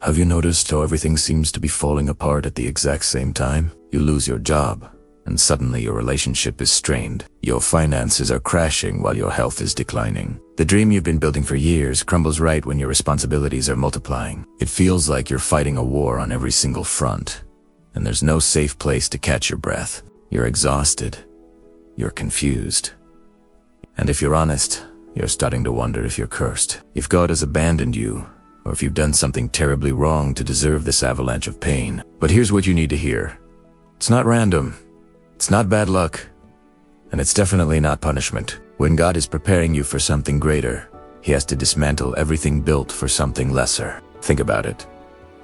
Have you noticed how everything seems to be falling apart at the exact same time? You lose your job, and suddenly your relationship is strained. Your finances are crashing while your health is declining. The dream you've been building for years crumbles right when your responsibilities are multiplying. It feels like you're fighting a war on every single front, and there's no safe place to catch your breath. You're exhausted. You're confused. And if you're honest, you're starting to wonder if you're cursed. If God has abandoned you, or if you've done something terribly wrong to deserve this avalanche of pain. But here's what you need to hear. It's not random. It's not bad luck. And it's definitely not punishment. When God is preparing you for something greater, He has to dismantle everything built for something lesser. Think about it.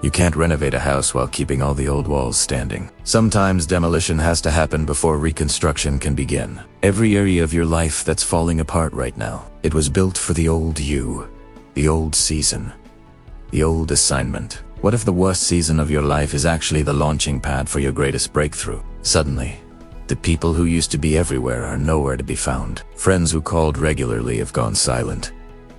You can't renovate a house while keeping all the old walls standing. Sometimes demolition has to happen before reconstruction can begin. Every area of your life that's falling apart right now, it was built for the old you, the old season, the old assignment. What if the worst season of your life is actually the launching pad for your greatest breakthrough? Suddenly, the people who used to be everywhere are nowhere to be found. Friends who called regularly have gone silent.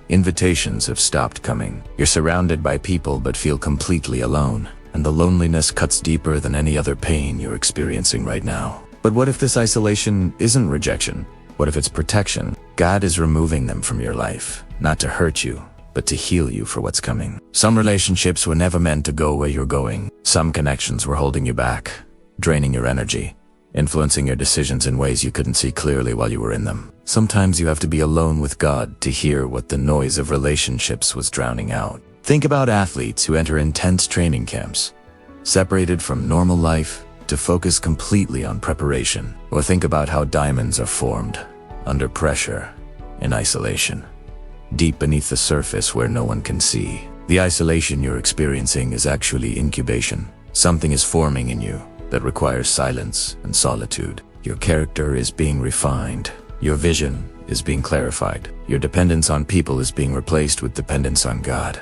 Invitations have stopped coming. You're surrounded by people but feel completely alone, and the loneliness cuts deeper than any other pain you're experiencing right now. But what if this isolation isn't rejection? What if it's protection? God is removing them from your life, not to hurt you, but to heal you for what's coming. Some relationships were never meant to go where you're going. Some connections were holding you back, draining your energy, influencing your decisions in ways you couldn't see clearly while you were in them. Sometimes you have to be alone with God to hear what the noise of relationships was drowning out. Think about athletes who enter intense training camps, separated from normal life to focus completely on preparation. Or think about how diamonds are formed, under pressure, in isolation, deep beneath the surface where no one can see. The isolation you're experiencing is actually incubation. Something is forming in you that requires silence and solitude. Your character is being refined. Your vision is being clarified. Your dependence on people is being replaced with dependence on God.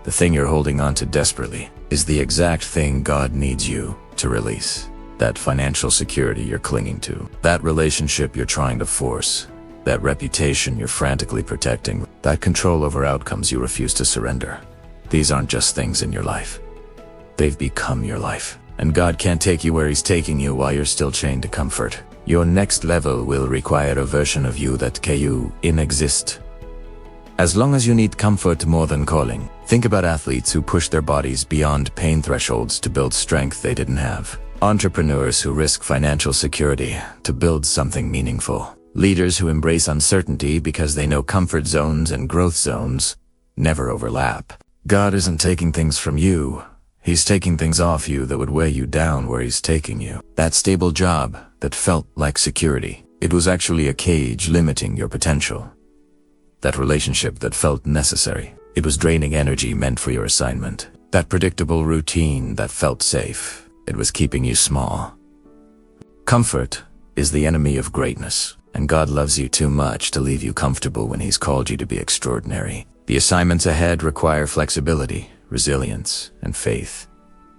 The thing you're holding on to desperately is the exact thing God needs you to release. That financial security you're clinging to, that relationship you're trying to force, that reputation you're frantically protecting, that control over outcomes you refuse to surrender. These aren't just things in your life. They've become your life. And God can't take you where He's taking you while you're still chained to comfort. Your next level will require a version of you that can exist. As long as you need comfort more than calling, think about athletes who push their bodies beyond pain thresholds to build strength they didn't have. Entrepreneurs who risk financial security to build something meaningful. Leaders who embrace uncertainty because they know comfort zones and growth zones never overlap. God isn't taking things from you. He's taking things off you that would weigh you down where He's taking you. That stable job that felt like security, it was actually a cage limiting your potential. That relationship that felt necessary, it was draining energy meant for your assignment. That predictable routine that felt safe, it was keeping you small. Comfort is the enemy of greatness, and God loves you too much to leave you comfortable when He's called you to be extraordinary. The assignments ahead require flexibility, resilience, and faith.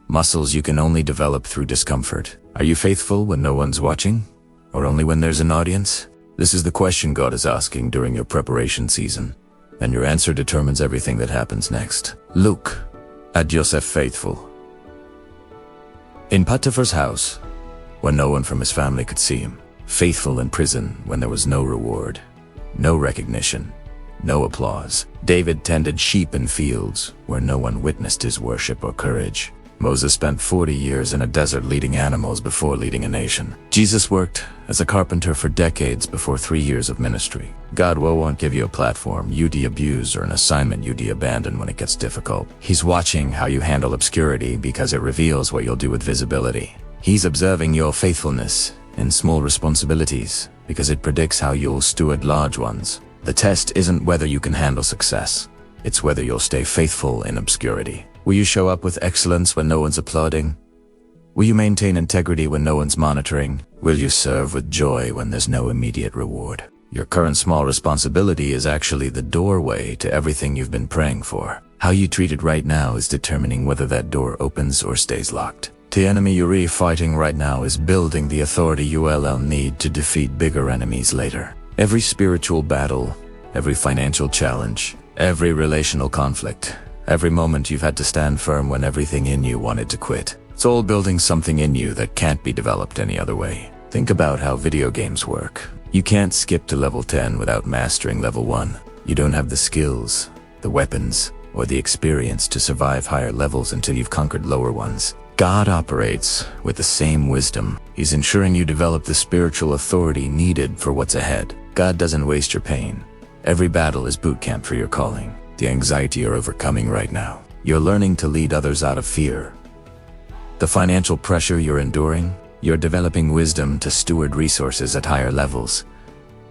Muscles you can only develop through discomfort. Are you faithful when no one's watching? Or only when there's an audience? This is the question God is asking during your preparation season, and your answer determines everything that happens next. Look at Joseph faithful. In Potiphar's house, when no one from his family could see him. Faithful in prison when there was no reward, no recognition, no applause. David tended sheep in fields where no one witnessed his worship or courage. Moses spent 40 years in a desert leading animals before leading a nation. Jesus worked as a carpenter for decades before 3 years of ministry. God won't give you a platform you'd abuse or an assignment you'd abandon when it gets difficult. He's watching how you handle obscurity because it reveals what you'll do with visibility. He's observing your faithfulness in small responsibilities because it predicts how you'll steward large ones. The test isn't whether you can handle success. It's whether you'll stay faithful in obscurity. Will you show up with excellence when no one's applauding? Will you maintain integrity when no one's monitoring? Will you serve with joy when there's no immediate reward? Your current small responsibility is actually the doorway to everything you've been praying for. How you treat it right now is determining whether that door opens or stays locked. The enemy you're fighting right now is building the authority you'll need to defeat bigger enemies later. Every spiritual battle, every financial challenge, every relational conflict, Every moment you've had to stand firm when everything in you wanted to quit. It's all building something in you that can't be developed any other way. Think about how video games work. You can't skip to level 10 without mastering level 1. You don't have the skills, the weapons, or the experience to survive higher levels until you've conquered lower ones. God operates with the same wisdom. He's ensuring you develop the spiritual authority needed for what's ahead. God doesn't waste your pain. Every battle is boot camp for your calling. The anxiety you're overcoming right now. You're learning to lead others out of fear. The financial pressure you're enduring, you're developing wisdom to steward resources at higher levels.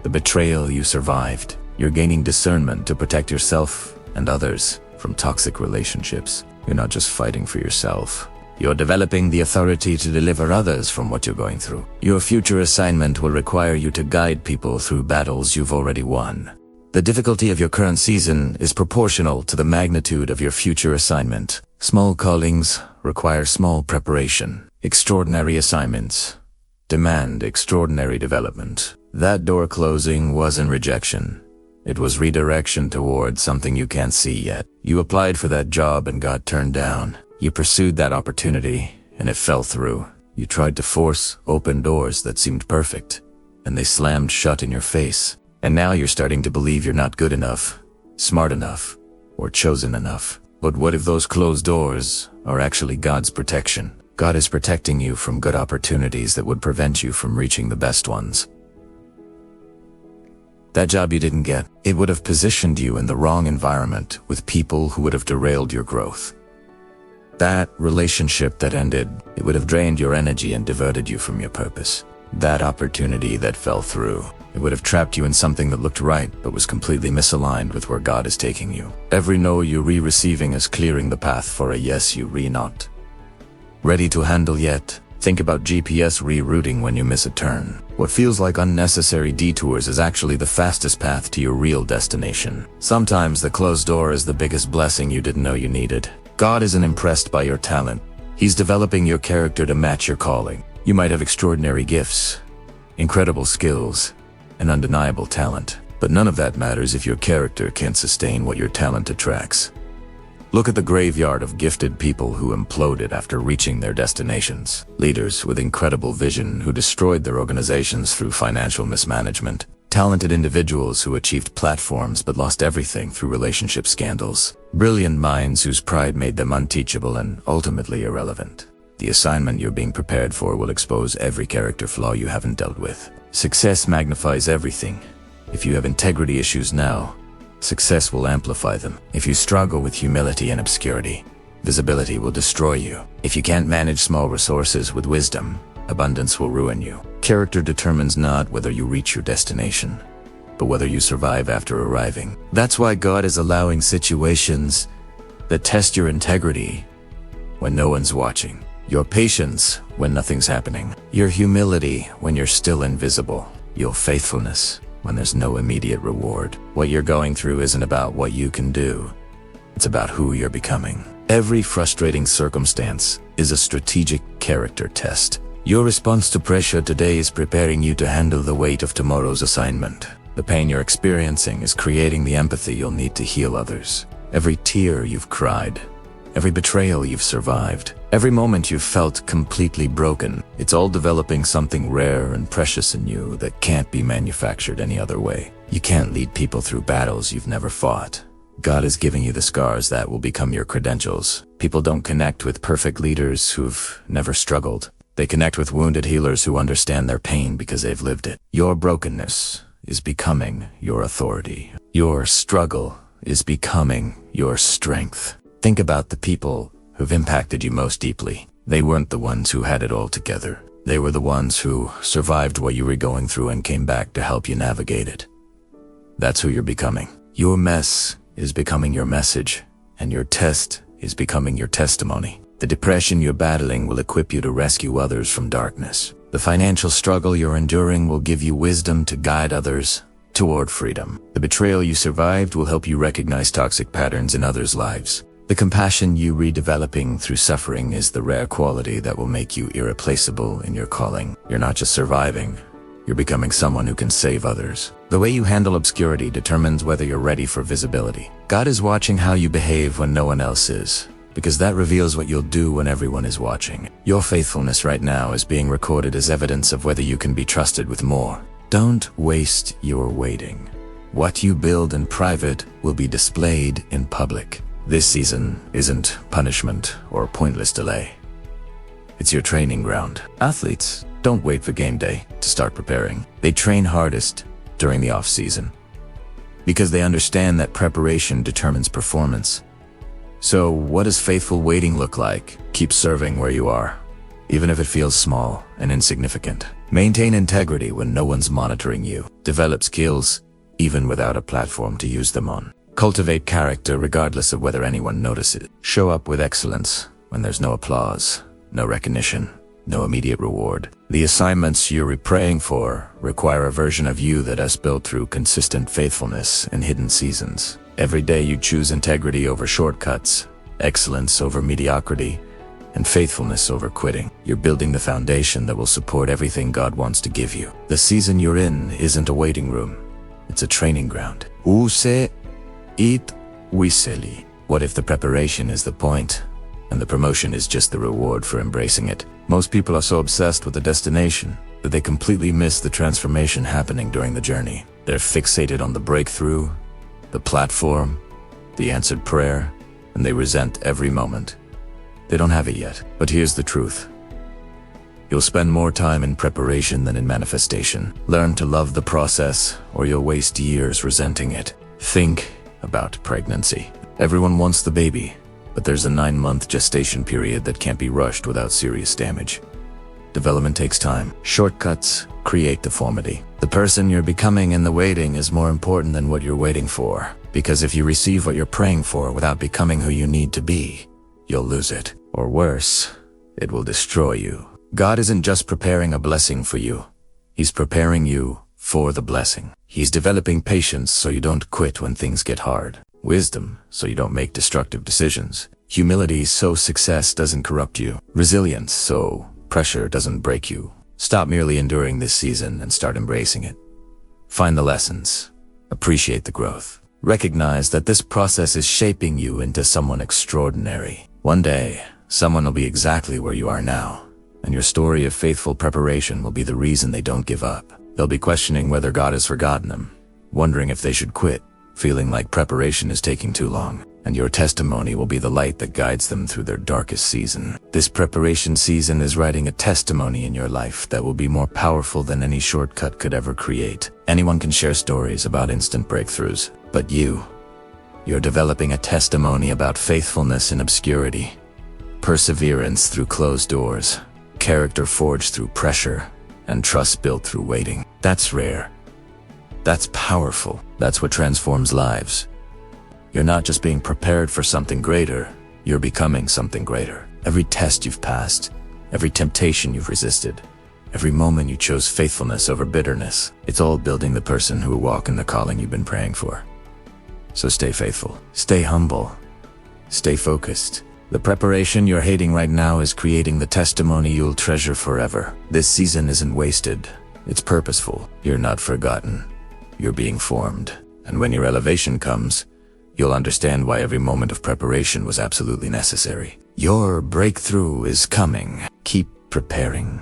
The betrayal you survived, you're gaining discernment to protect yourself and others from toxic relationships. You're not just fighting for yourself. You're developing the authority to deliver others from what you're going through. Your future assignment will require you to guide people through battles you've already won. The difficulty of your current season is proportional to the magnitude of your future assignment. Small callings require small preparation. Extraordinary assignments demand extraordinary development. That door closing wasn't rejection. It was redirection towards something you can't see yet. You applied for that job and got turned down. You pursued that opportunity and it fell through. You tried to force open doors that seemed perfect, and they slammed shut in your face. And now you're starting to believe you're not good enough, smart enough, or chosen enough. But what if those closed doors are actually God's protection? God is protecting you from good opportunities that would prevent you from reaching the best ones. That job you didn't get, it would have positioned you in the wrong environment with people who would have derailed your growth. That relationship that ended, it would have drained your energy and diverted you from your purpose. That opportunity that fell through, it would have trapped you in something that looked right but was completely misaligned with where God is taking you. Every no you re-receiving is clearing the path for a yes you re-not. Ready to handle yet? Think about GPS rerouting when you miss a turn. What feels like unnecessary detours is actually the fastest path to your real destination. Sometimes the closed door is the biggest blessing you didn't know you needed. God isn't impressed by your talent. He's developing your character to match your calling. You might have extraordinary gifts, incredible skills, and undeniable talent, but none of that matters if your character can't sustain what your talent attracts. Look at the graveyard of gifted people who imploded after reaching their destinations. Leaders with incredible vision who destroyed their organizations through financial mismanagement. Talented individuals who achieved platforms but lost everything through relationship scandals. Brilliant minds whose pride made them unteachable and ultimately irrelevant. The assignment you're being prepared for will expose every character flaw you haven't dealt with. Success magnifies everything. If you have integrity issues now, success will amplify them. If you struggle with humility and obscurity, visibility will destroy you. If you can't manage small resources with wisdom, abundance will ruin you. Character determines not whether you reach your destination, but whether you survive after arriving. That's why God is allowing situations that test your integrity when no one's watching. Your patience when nothing's happening. Your humility when you're still invisible. Your faithfulness when there's no immediate reward. What you're going through isn't about what you can do. It's about who you're becoming. Every frustrating circumstance is a strategic character test. Your response to pressure today is preparing you to handle the weight of tomorrow's assignment. The pain you're experiencing is creating the empathy you'll need to heal others. Every tear you've cried, every betrayal you've survived, every moment you've felt completely broken, it's all developing something rare and precious in you that can't be manufactured any other way. You can't lead people through battles you've never fought. God is giving you the scars that will become your credentials. People don't connect with perfect leaders who've never struggled. They connect with wounded healers who understand their pain because they've lived it. Your brokenness is becoming your authority. Your struggle is becoming your strength. Think about the people who've impacted you most deeply. They weren't the ones who had it all together. They were the ones who survived what you were going through and came back to help you navigate it. That's who you're becoming. Your mess is becoming your message, and your test is becoming your testimony. The depression you're battling will equip you to rescue others from darkness. The financial struggle you're enduring will give you wisdom to guide others toward freedom. The betrayal you survived will help you recognize toxic patterns in others' lives. The compassion you redeveloping through suffering is the rare quality that will make you irreplaceable in your calling. You're not just surviving, You're becoming someone who can save others. The way you handle obscurity determines whether you're ready for visibility. God is watching how you behave when no one else is, because that reveals what you'll do when everyone is watching. Your faithfulness right now is being recorded as evidence of whether you can be trusted with more. Don't waste your waiting. What you build in private will be displayed in public. This season isn't punishment or pointless delay. It's your training ground. Athletes don't wait for game day to start preparing. They train hardest during the off-season because they understand that preparation determines performance. So what does faithful waiting look like? Keep serving where you are, even if it feels small and insignificant. Maintain integrity when no one's monitoring you. Develop skills even without a platform to use them on. Cultivate character regardless of whether anyone notices. Show up with excellence when there's no applause, no recognition, no immediate reward. The assignments you're praying for require a version of you that has built through consistent faithfulness in hidden seasons. Every day you choose integrity over shortcuts, excellence over mediocrity, and faithfulness over quitting. You're building the foundation that will support everything God wants to give you. The season you're in isn't a waiting room. It's a training ground. Use it wisely. What if the preparation is the point, and the promotion is just the reward for embracing it? Most people are so obsessed with the destination that they completely miss the transformation happening during the journey. They're fixated on the breakthrough, the platform, the answered prayer, and they resent every moment. They don't have it yet. But here's the truth. You'll spend more time in preparation than in manifestation. Learn to love the process, or you'll waste years resenting it. Think about pregnancy. Everyone wants the baby, but there's a 9-month gestation period that can't be rushed without serious damage. Development takes time. Shortcuts create deformity. The person you're becoming in the waiting is more important than what you're waiting for, because if you receive what you're praying for without becoming who you need to be, you'll lose it. Or worse, it will destroy you. God isn't just preparing a blessing for you. He's preparing you for the blessing. He's developing patience so you don't quit when things get hard. Wisdom so you don't make destructive decisions. Humility so success doesn't corrupt you. Resilience so pressure doesn't break you. Stop merely enduring this season and start embracing it. Find the lessons. Appreciate the growth. Recognize that this process is shaping you into someone extraordinary. One day, someone will be exactly where you are now, and your story of faithful preparation will be the reason they don't give up. They'll be questioning whether God has forgotten them, wondering if they should quit, feeling like preparation is taking too long, and your testimony will be the light that guides them through their darkest season. This preparation season is writing a testimony in your life that will be more powerful than any shortcut could ever create. Anyone can share stories about instant breakthroughs, but you're developing a testimony about faithfulness in obscurity, perseverance through closed doors, character forged through pressure, and trust built through waiting. That's rare. That's powerful. That's what transforms lives. You're not just being prepared for something greater, you're becoming something greater. Every test you've passed, every temptation you've resisted, every moment you chose faithfulness over bitterness, it's all building the person who will walk in the calling you've been praying for. So stay faithful, stay humble, stay focused. The preparation you're hating right now is creating the testimony you'll treasure forever. This season isn't wasted. It's purposeful. You're not forgotten. You're being formed. And when your elevation comes, you'll understand why every moment of preparation was absolutely necessary. Your breakthrough is coming. Keep preparing.